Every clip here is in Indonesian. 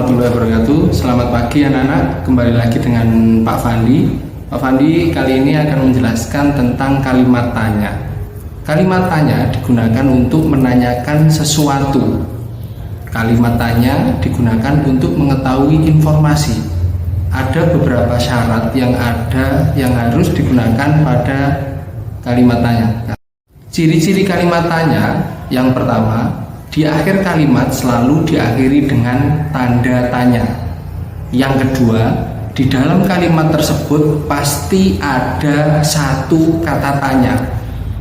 warahmatullahi wabarakatuh. Selamat pagi anak-anak, kembali lagi dengan Pak Fandi. Pak Fandi kali ini akan menjelaskan tentang kalimat tanya. Kalimat tanya digunakan untuk menanyakan sesuatu. Kalimat tanya digunakan untuk mengetahui informasi. Ada beberapa syarat yang harus digunakan pada kalimat tanya. Ciri-ciri kalimat tanya yang pertama, di akhir kalimat selalu diakhiri dengan tanda tanya. Yang kedua, di dalam kalimat tersebut pasti ada satu kata tanya.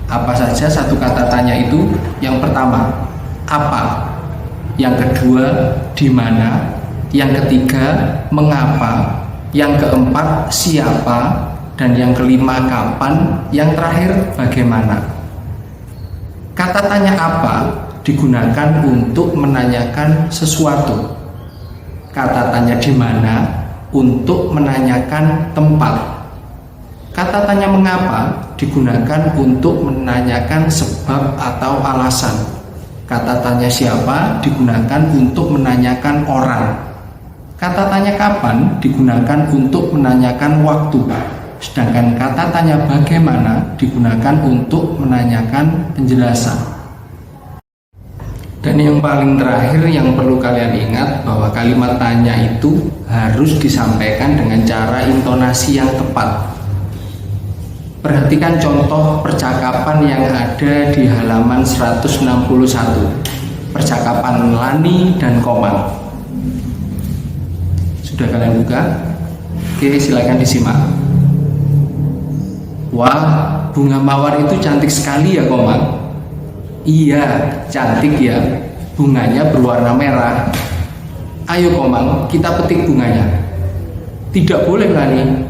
Apa saja satu kata tanya itu? Yang pertama, apa? Yang kedua, di mana? Yang ketiga, mengapa? Yang keempat, siapa? Dan yang kelima, kapan? Yang terakhir, bagaimana? Kata tanya apa digunakan untuk menanyakan sesuatu. Kata tanya di mana untuk menanyakan tempat. Kata tanya mengapa digunakan untuk menanyakan sebab atau alasan. Kata tanya siapa digunakan untuk menanyakan orang. Kata tanya kapan digunakan untuk menanyakan waktu. Sedangkan kata tanya bagaimana digunakan untuk menanyakan penjelasan. Dan yang paling terakhir yang perlu kalian ingat bahwa kalimat tanya itu harus disampaikan dengan cara intonasi yang tepat. Perhatikan contoh percakapan yang ada di halaman 161. Percakapan Lani dan Komang. Sudah kalian buka? Oke, silakan disimak. Wah, bunga mawar itu cantik sekali ya Komang. Iya, cantik ya. Bunganya berwarna merah. Ayo Komang, kita petik bunganya. Tidak boleh Lani.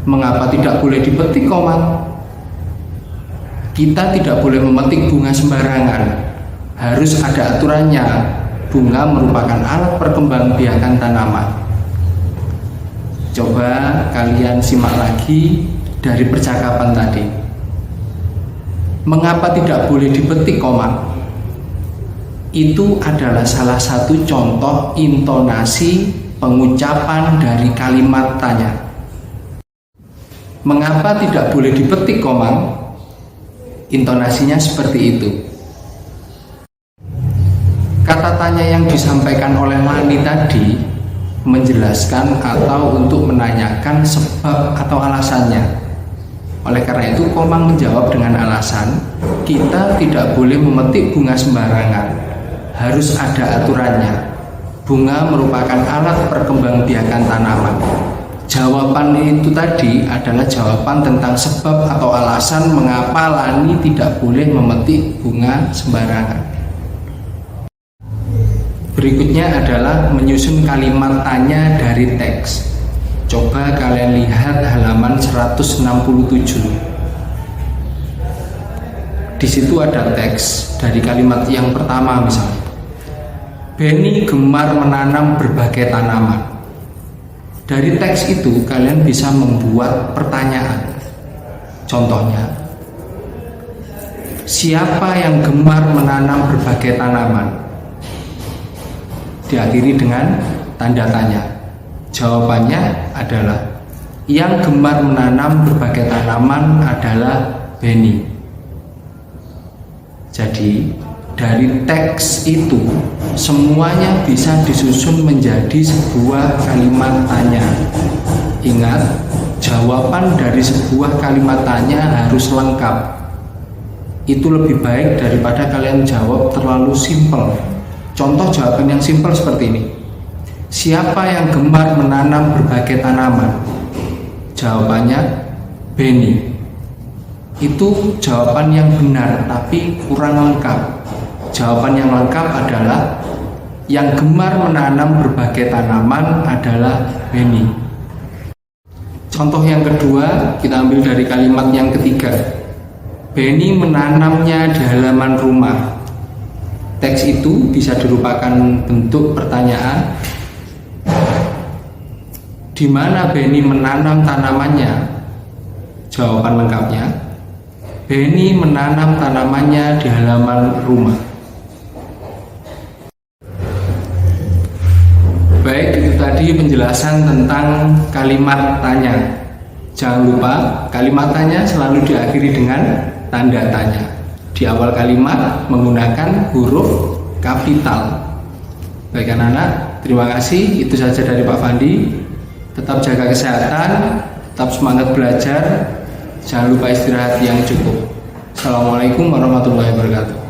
Mengapa tidak boleh dipetik Komang? Kita tidak boleh memetik bunga sembarangan. Harus ada aturannya. Bunga merupakan alat perkembangbiakan tanaman. Coba kalian simak lagi dari percakapan tadi. Mengapa tidak boleh dipetik Komang? Itu adalah salah satu contoh intonasi pengucapan dari kalimat tanya. Mengapa tidak boleh dipetik Komang? Intonasinya seperti itu. Kata tanya yang disampaikan oleh Lani tadi menjelaskan atau untuk menanyakan sebab atau alasannya. Oleh karena itu Komang menjawab dengan alasan, kita tidak boleh memetik bunga sembarangan. Harus ada aturannya. Bunga merupakan alat perkembangbiakan tanaman. Jawaban itu tadi adalah jawaban tentang sebab atau alasan mengapa Lani tidak boleh memetik bunga sembarangan. Berikutnya adalah menyusun kalimat tanya dari teks. Coba kalian lihat halaman 167. Di situ ada teks dari kalimat yang pertama misalnya. Benny gemar menanam berbagai tanaman. Dari teks itu kalian bisa membuat pertanyaan. Contohnya, siapa yang gemar menanam berbagai tanaman? Diakhiri dengan tanda tanya. Jawabannya adalah yang gemar menanam berbagai tanaman adalah Benny. Jadi dari teks itu semuanya bisa disusun menjadi sebuah kalimat tanya. Ingat, jawaban dari sebuah kalimat tanya harus lengkap. Itu lebih baik daripada kalian jawab terlalu simpel. Contoh jawaban yang simpel seperti ini. Siapa yang gemar menanam berbagai tanaman? Jawabannya Benny. Itu jawaban yang benar tapi kurang lengkap. Jawaban yang lengkap adalah yang gemar menanam berbagai tanaman adalah Benny. Contoh yang kedua kita ambil dari kalimat yang ketiga. Benny menanamnya di halaman rumah. Teks itu bisa dirupakan bentuk pertanyaan. Di mana Benny menanam tanamannya? Jawaban lengkapnya, Benny menanam tanamannya di halaman rumah. tadi penjelasan tentang kalimat tanya. Jangan lupa kalimat tanya selalu diakhiri dengan tanda tanya. Di awal kalimat menggunakan huruf kapital. Baik anak-anak, terima kasih. Itu saja dari Pak Fandi. Tetap jaga kesehatan, tetap semangat belajar. Jangan lupa istirahat yang cukup. Assalamualaikum warahmatullahi wabarakatuh.